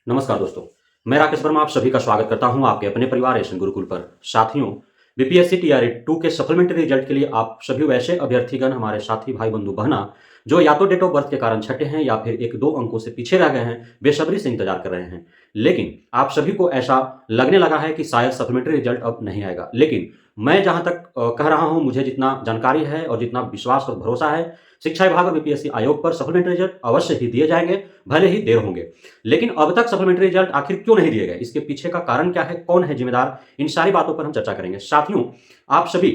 नमस्कार दोस्तों, मैं राकेश वर्मा आप सभी का स्वागत करता हूं आपके अपने परिवार एशन गुरुकुल पर। साथियों, बीपीएससी टीआरई 2 के सप्लीमेंट्री रिजल्ट के लिए आप सभी वैसे अभ्यर्थीगण हमारे साथी भाई बंधु बहना जो या तो डेट ऑफ बर्थ के कारण छठे हैं या फिर 1-2 अंकों से पीछे रह गए हैं, बेसब्री से इंतजार कर रहे हैं। लेकिन आप सभी को ऐसा लगने लगा है कि शायद सप्लीमेंट्री रिजल्ट अब नहीं आएगा। लेकिन मैं जहां तक कह रहा हूं, मुझे जितना जानकारी है और जितना विश्वास और भरोसा है, शिक्षा विभाग और बीपीएससी आयोग पर सप्लीमेंट्री रिजल्ट अवश्य ही दिए जाएंगे, भले ही देर होंगे। लेकिन अब तक सप्लीमेंट्री रिजल्ट आखिर क्यों नहीं दिए गए, इसके पीछे का कारण क्या है, कौन है जिम्मेदार, इन सारी बातों पर हम चर्चा करेंगे। साथियों, आप सभी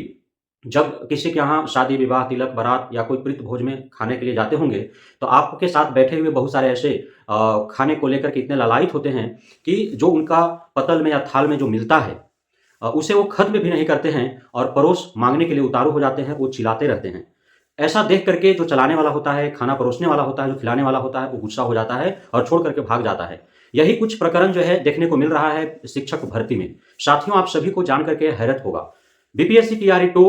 जब किसी के यहाँ शादी विवाह तिलक बारात या कोई प्रीत भोज में खाने के लिए जाते होंगे, तो आपके साथ बैठे हुए बहुत सारे ऐसे खाने को लेकर के इतने लालायित होते हैं कि जो उनका पतल में या थाल में जो मिलता है उसे वो खत्म भी नहीं करते हैं और परोस मांगने के लिए उतारू हो जाते हैं, वो चिल्लाते रहते हैं। ऐसा देख करके जो चलाने वाला होता है, खाना परोसने वाला होता है, जो खिलाने वाला होता है, वो गुस्सा हो जाता है और छोड़ करके भाग जाता है। यही कुछ प्रकरण जो है देखने को मिल रहा है शिक्षक भर्ती में। साथियों, आप सभी को जान करके हैरत होगा, बीपीएससी टीआरई 2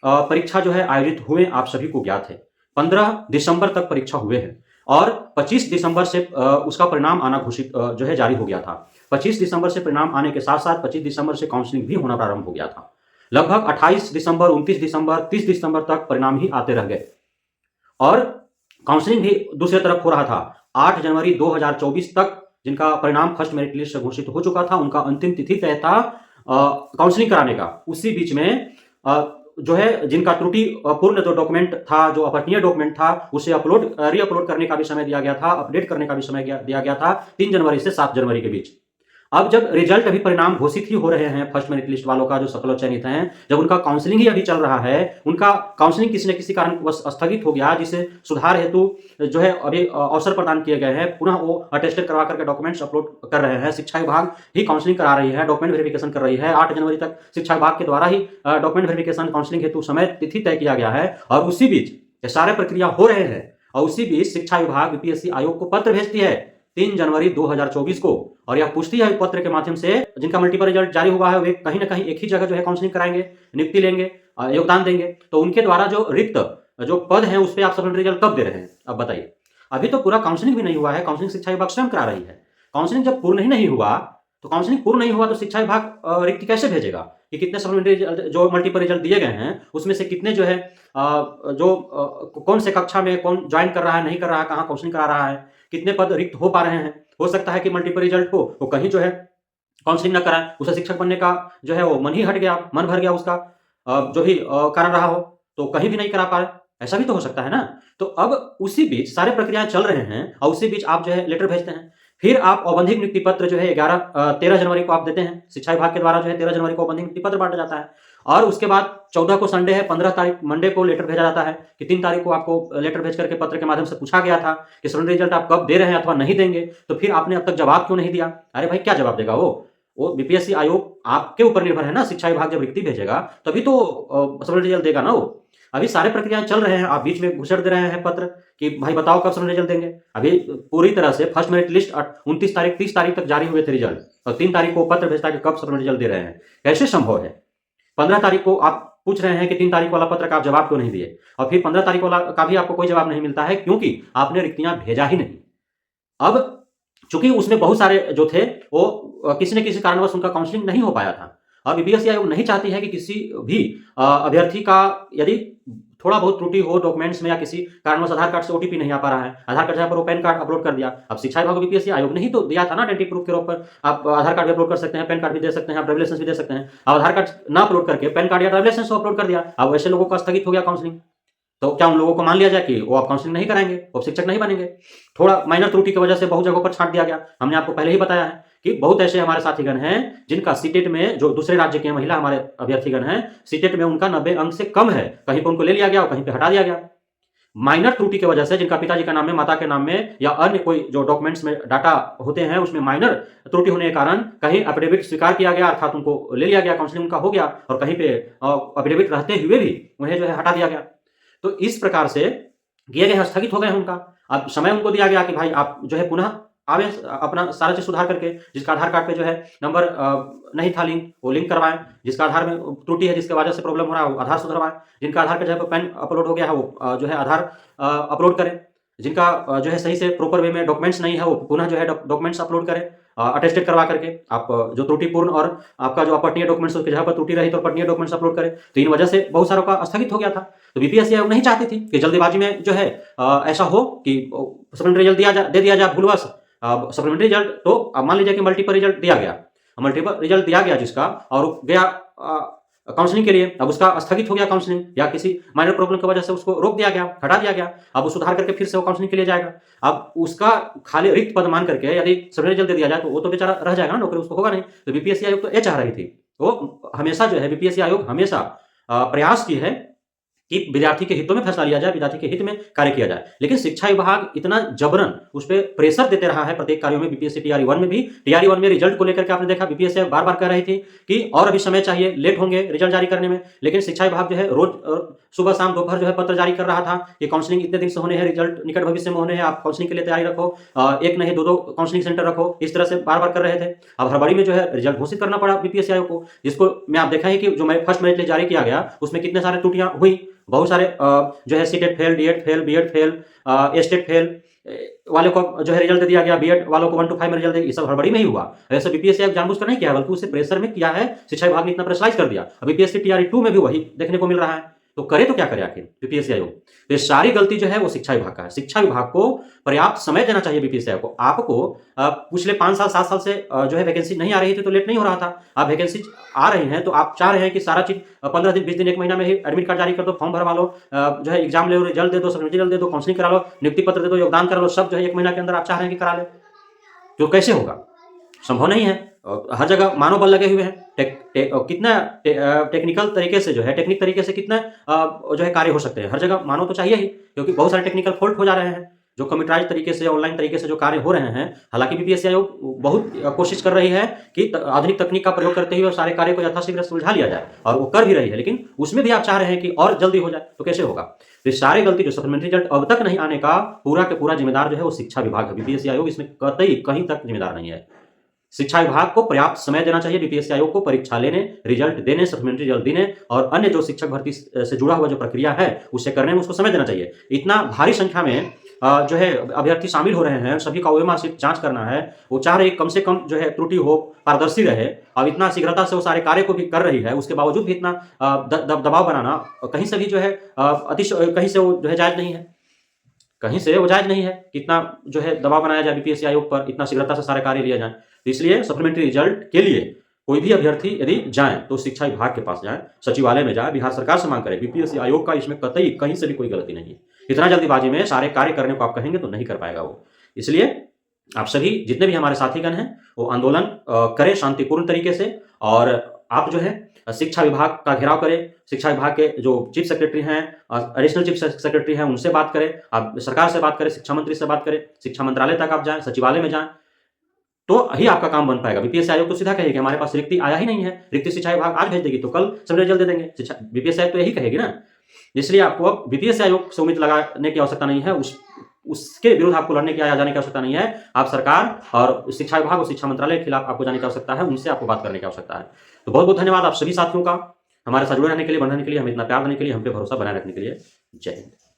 परीक्षा जो है आयोजित हुए आप सभी को ज्ञात है। 15 दिसंबर तक परीक्षा हुए हैं और 25 दिसंबर से उसका परिणाम आना घोषित जो है जारी हो गया था। 25 दिसंबर से परिणाम आने के साथ साथ 25 दिसंबर से काउंसलिंग भी होना प्रारंभ हो गया था। लगभग 28 दिसंबर, 29 दिसंबर, 30 दिसंबर तक परिणाम ही आते रह गए और काउंसलिंग भी दूसरी तरफ हो रहा था। 8 जनवरी 2024 तक जिनका परिणाम फर्स्ट मेरिट लिस्ट से घोषित हो चुका था, उनका अंतिम तिथि तय था काउंसलिंग कराने का। उसी बीच में जो है जिनका त्रुटि पूर्ण जो डॉक्यूमेंट था, जो अपठनीय डॉक्यूमेंट था, उसे री अपलोड करने का भी समय दिया गया था, अपडेट करने का भी समय दिया गया था 3 जनवरी से 7 जनवरी के बीच। अब जब रिजल्ट अभी परिणाम घोषित ही हो रहे हैं फर्स्ट मेरिट लिस्ट वालों का जो सफल चयनित हैं, जब उनका काउंसलिंग ही अभी चल रहा है, उनका काउंसलिंग किसी न किसी कारणवश स्थगित हो गया, जिसे सुधार हेतु जो है अभी अवसर प्रदान किए गए हैं, पुनः वो अटेस्टेड करवा करके डॉक्यूमेंट्स अपलोड कर रहे हैं। शिक्षा विभाग ही काउंसलिंग करा रही है, डॉक्यूमेंट वेरिफिकेशन कर रही है। 8 जनवरी तक शिक्षा विभाग के द्वारा ही डॉक्यूमेंट वेरिफिकेशन काउंसलिंग हेतु समय तिथि तय किया गया है और उसी बीच ये सारे प्रक्रिया हो रहे हैं और उसी बीच शिक्षा विभाग बीपीएससी आयोग को पत्र भेजती है 3 जनवरी 2024 को और यह पूछती है पत्र के माध्यम से जिनका मल्टीपल रिजल्ट जारी हुआ है वे कहीं ना कहीं एक ही जगह जो है काउंसलिंग कराएंगे, नियुक्ति लेंगे, योगदान देंगे, तो उनके द्वारा जो रिक्त जो पद है उस पर आप सप्लीमेंट्री रिजल्ट कब दे रहे हैं? अब बताइए। अभी तो पूरा काउंसलिंग भी नहीं हुआ है, काउंसलिंग शिक्षा विभाग स्वयं करा रही है। काउंसलिंग जब पूर्ण ही नहीं हुआ तो काउंसलिंग पूर्ण नहीं हुआ तो शिक्षा विभाग रिक्त कैसे भेजेगा कि कितने सप्लीमेंट्री जो मल्टीपल रिजल्ट दिए गए हैं उसमें से कितने जो है कौन से कक्षा में कौन ज्वाइन कर रहा है, नहीं कर रहा है, कहाँ काउंसलिंग करा रहा है, कितने पद रिक्त हो पा रहे हैं। हो सकता है कि मल्टीपल रिजल्ट हो वो कहीं जो है काउंसलिंग ना कराएं, उसे शिक्षक बनने का जो है वो मन ही हट गया, मन भर गया उसका, जो भी कारण रहा हो, तो कहीं भी नहीं करा पाए, ऐसा भी तो हो सकता है ना। तो अब उसी बीच सारे प्रक्रियाएं चल रहे हैं और उसी बीच आप जो है लेटर भेजते हैं, फिर आप औबंधिक नियुक्ति पत्र जो है 13 जनवरी को आप देते हैं। शिक्षा विभाग के द्वारा जो है 13 जनवरी को औबंधिक नियुक्ति पत्र बांटा जाता है और उसके बाद 14 को संडे है, 15 तारीख मंडे को लेटर भेजा जाता है कि 3 तारीख को आपको लेटर भेज करके पत्र के माध्यम से पूछा गया था कि सप्लीमेंट्री रिजल्ट आप कब दे रहे हैं अथवा नहीं देंगे, तो फिर आपने अब तक जवाब क्यों नहीं दिया? अरे भाई, क्या जवाब देगा वो बीपीएससी आयोग आपके ऊपर निर्भर है ना। शिक्षा विभाग जब रिक्ति भेजेगा तभी तो सप्लीमेंट्री रिजल्ट देगा ना वो। अभी सारे प्रक्रियाएं चल रहे हैं, आप बीच में घुसड़ दे रहे हैं पत्र कि भाई बताओ कब सप्लीमेंट्री रिजल्ट देंगे। अभी पूरी तरह से फर्स्ट मेरिट लिस्ट 29 तारीख 30 तारीख तक जारी हुए थे रिजल्ट और 3 तारीख को पत्र भेजता है कि कब सप्लीमेंट्री रिजल्ट दे रहे हैं। कैसे संभव है? 15 तारीख को आप पूछ रहे हैं कि 3 तारीख वाला पत्र का आप जवाब क्यों नहीं दिए और फिर 15 तारीख वाला का भी आपको कोई जवाब नहीं मिलता है क्योंकि आपने रिक्तियां भेजा ही नहीं। अब चूंकि उसमें बहुत सारे जो थे वो किसी न किसी कारणवश उनका काउंसलिंग नहीं हो पाया था और बीपीएससी आयोग नहीं चाहती है कि किसी भी अभ्यर्थी का यदि थोड़ा बहुत त्रुटि हो डॉक्यूमेंट्स में या किसी कारणवश आधार कार्ड से ओटीपी नहीं आ पा रहा है, आधार कार्ड जगह पर वो पैन कार्ड अपलोड कर दिया। अब शिक्षा विभाग बीपीएससी आयोग ने ही तो दिया था ना आइडेंटिटी प्रूफ के रूप पर, आप आधार कार्ड भी अपलोड कर सकते हैं, पैन कार्ड भी दे सकते हैं, आप ड्राइविंग लाइसेंस भी दे सकते हैं। आप आधार कार्ड ना अपलोड करके पैन कार्ड या ड्राइविंग लाइसेंस अपलोड कर दिया, अब वैसे लोगों का स्थगित हो गया काउंसलिंग। तो क्या उन लोगों को मान लिया जाए कि वो आप काउंसलिंग नहीं कराएंगे, वो शिक्षक नहीं बनेंगे? थोड़ा माइनर त्रुटि की वजह से बहुत जगहों पर छांट दिया गया। हमने आपको पहले ही बताया है कि बहुत ऐसे हमारे साथीगण हैं जिनका सीटेट में, जो दूसरे राज्य के महिला हमारे अभ्यर्थीगण हैं, सीटेट में उनका 90 अंक से कम है, कहीं पर उनको ले लिया गया और कहीं पर हटा दिया गया माइनर त्रुटि की वजह से। जिनका पिताजी का नाम में, माता के नाम में या अन्य कोई जो डॉक्यूमेंट्स में डाटा होते हैं उसमें माइनर त्रुटि होने के कारण कहीं एफिडेविट स्वीकार किया गया अर्थात उनको ले लिया गया, काउंसलिंग उनका हो गया और कहीं पे एफिडेविट रहते हुए भी उन्हें जो है हटा दिया गया। तो इस प्रकार से किए गए, स्थगित हो गए उनका। अब समय उनको दिया गया कि भाई आप जो है पुनः आवे, अपना सारा चीज सुधार करके, जिसका आधार कार्ड पे जो है नंबर नहीं था लिंक, वो लिंक करवाएं, जिसका आधार में त्रुटि है, जिसके वजह से प्रॉब्लम हो रहा है वो आधार सुधरवाएं, जिनका आधार के जगह पर पैन अपलोड हो गया है वो जो है आधार अपलोड करें। जिनका जो है सही से प्रॉपर वे में डॉक्यूमेंट्स नहीं है, वो पुनः जो है डॉक्यूमेंट्स अपलोड करें अटेस्टेड करवा करके। आप जो त्रुटिपूर्ण और आपका जो अपठनीय डॉक्यूमेंट्स उसकी जगह पर त्रुटि रही तो अपठनीय डॉक्यूमेंट्स अपलोड करें। तो इन वजह से बहुत सारों का स्थगित हो गया था। तो बीपीएससी आयोग नहीं चाहती थी कि जल्दीबाजी में जो है ऐसा हो कि सप्लीमेंट्री रिजल्ट दे दिया जाए भूलवश। सप्लीमेंट्री रिजल्ट तो अब मान लीजिए कि मल्टीपल रिजल्ट दिया गया, मल्टीपल रिजल्ट दिया गया जिसका, और गया काउंसलिंग के लिए, अब उसका स्थगित हो गया काउंसलिंग, या किसी माइनर प्रॉब्लम की वजह से उसको रोक दिया गया, हटा दिया गया। अब वो सुधार करके फिर से वो काउंसलिंग के लिए जाएगा। अब उसका खाली रिक्त पद मान करके यदि सप्लीमेंट्री रिजल्ट दे दिया जाए तो वो तो बेचारा रह जाएगा ना, नौकरी उसको होगा नहीं। तो बीपीएससी आयोग तो ये चाह रही थी, वो हमेशा जो है बीपीएससी आयोग हमेशा प्रयास की है कि विद्यार्थी के हितों में फैसला लिया जाए, विद्यार्थी के हित में कार्य किया जाए। लेकिन शिक्षा विभाग इतना जबरन उस पर प्रेशर देते रहा है प्रत्येक कार्यों में। बीपीएससी टीआरई 1 में भी, टीआरई 1 में रिजल्ट को लेकर के आपने देखा बीपीएससी बार बार कह रही थी कि और अभी समय चाहिए, लेट होंगे रिजल्ट जारी करने में। लेकिन शिक्षा विभाग जो है रोज सुबह शाम दोपहर जो है पत्र जारी कर रहा था कि काउंसलिंग इतने दिन से होने हैं, रिजल्ट निकट भविष्य में होने हैं, आप काउंसलिंग के लिए तैयारी रखो, एक नहीं दो काउंसलिंग सेंटर रखो, इस तरह से बार बार कर रहे थे। अब हड़बड़ी में जो है रिजल्ट घोषित करना पड़ा बीपीएससी आयोग को, जिसको मैं आप देखा है कि जो फर्स्ट मेरिट लिस्ट जारी किया गया उसमें कितने सारे त्रुटियां हुई। बहुत सारे जो है CTET fail, DEd fail, BEd fail, STET fail वाले को जो है रिजल्ट दे दिया गया, बीएड वालों को 1 to 5 में रिजल्ट दे, ये सब हड़बड़ी में ही हुआ। ऐसा बीपीएससी आयोग जानबूझकर नहीं किया, बल्कि उसे प्रेशर में किया है, शिक्षा विभाग ने इतना प्रेशराइज कर दिया। अब बीपीएससी टीआरई 2 में भी वही देखने को मिल रहा है। तो करे तो क्या करे आखिर बीपीएससी आयोग? तो ये सारी गलती जो है वो शिक्षा विभाग का है। शिक्षा विभाग को पर्याप्त समय देना चाहिए बीपीएससी आयोग को। आपको पिछले 5 साल 7 साल से जो है वैकेंसी नहीं आ रही थी तो लेट नहीं हो रहा था। आप वैकेंसी आ रही है तो आप चाह रहे हैं कि सारा चीज 15 दिन 20 दिन 1 महीना में ही एडमिट कार्ड जारी कर दो, फॉर्म भरवा लो, जो है एग्जाम ले लो, रिजल्ट दे दो, सप्लीमेंट्री रिजल्ट दे दो, काउंसलिंग करा लो, नियुक्ति पत्र दे दो, योगदान करा लो, सब जो है 1 महीना के अंदर आप चाह रहे हैं कि करा ले। तो कैसे होगा? संभव नहीं है। हर जगह मानव बल लगे हुए हैं। कितना टेक्निकल तरीके से जो है टेक्निक तरीके से कितना जो है कार्य हो सकते हैं। हर जगह मानव तो चाहिए ही, क्योंकि बहुत सारे टेक्निकल फॉल्ट हो जा रहे हैं जो कंप्यूटराइज तरीके से, ऑनलाइन तरीके से जो कार्य हो रहे हैं। हालांकि बीपीएससी आयोग बहुत कोशिश कर रही है कि आधुनिक तकनीक का प्रयोग करते हुए सारे कार्य को यथाशीघ्र सुलझा लिया जाए, और वो कर भी रही है। लेकिन उसमें भी आप चाह रहे हैं कि और जल्दी हो जाए, तो कैसे होगा? तो सारे गलती जो सप्लीमेंट्री रिजल्ट अब तक नहीं आने का पूरा के पूरा जिम्मेदार जो है वो शिक्षा विभाग है। बीपीएससी आयोग इसमें कतई कहीं तक जिम्मेदार नहीं है। शिक्षा विभाग को पर्याप्त समय देना चाहिए बीपीएससी आयोग को परीक्षा लेने, रिजल्ट देने, सप्लीमेंट्री रिजल्ट देने और अन्य जो शिक्षक भर्ती से जुड़ा हुआ जो प्रक्रिया है उसे करने में उसको समय देना चाहिए। इतना भारी संख्या में जो है अभ्यर्थी शामिल हो रहे हैं, सभी का ओएमआर शीट जांच करना है, वो चाह रही कम से कम जो है त्रुटि हो, पारदर्शी रहे, और इतना शीघ्रता से वो सारे कार्य को भी कर रही है, उसके बावजूद भी इतना दबाव बनाना कहीं से भी जो है कहीं से वो जो है जायज नहीं है। कहीं से वो जायज नहीं है, कितना जो है दबाव बनाया जाए बीपीएससी आयोग पर, इतना शीघ्रता से सारे कार्य लिया जाए। तो इसलिए सप्लीमेंट्री रिजल्ट के लिए कोई भी अभ्यर्थी यदि जाए तो शिक्षा विभाग के पास जाए, सचिवालय में जाए, बिहार सरकार से मांग करे। बीपीएससी आयोग का इसमें कतई कहीं से भी कोई गलती नहीं है। इतना जल्दीबाजी में सारे कार्य करने को आप कहेंगे तो नहीं कर पाएगा वो। इसलिए आप सभी जितने भी हमारे साथीगण हैं वो आंदोलन करें शांतिपूर्ण तरीके से, और आप जो है शिक्षा विभाग का घेराव करें। शिक्षा विभाग के जो चीफ सेक्रेटरी हैं, एडिशनल चीफ सेक्रेटरी हैं, उनसे बात करें, आप सरकार से बात करें, शिक्षा मंत्री से बात करें, शिक्षा मंत्रालय तक आप जाएं, सचिवालय में जाएं, तो ही आपका काम बन पाएगा। बीपीएससी आयोग तो सीधा कहेगी हमारे पास रिक्ति आया ही नहीं है, रिक्ति शिक्षा विभाग आज भेज देगी तो कल सब रिजल्ट दे देंगे। शिक्षा बीपीएससी आयोग तो यही कहेगी ना। इसलिए आपको अब बीपीएससी आयोग से उम्मीद लगाने की आवश्यकता नहीं है, उसके विरुद्ध आपको लड़ने की जाने की आवश्यकता नहीं है। आप सरकार और शिक्षा विभाग और शिक्षा मंत्रालय के खिलाफ आपको जाने की आवश्यकता है, उनसे आपको बात करने की आवश्यकता है। तो बहुत बहुत धन्यवाद आप सभी साथियों का, हमारे साथ जुड़े रहने के लिए, बने रहने के लिए, हमें इतना प्यार देने के लिए, हम पे भरोसा बनाए रखने के लिए। जय हिंद।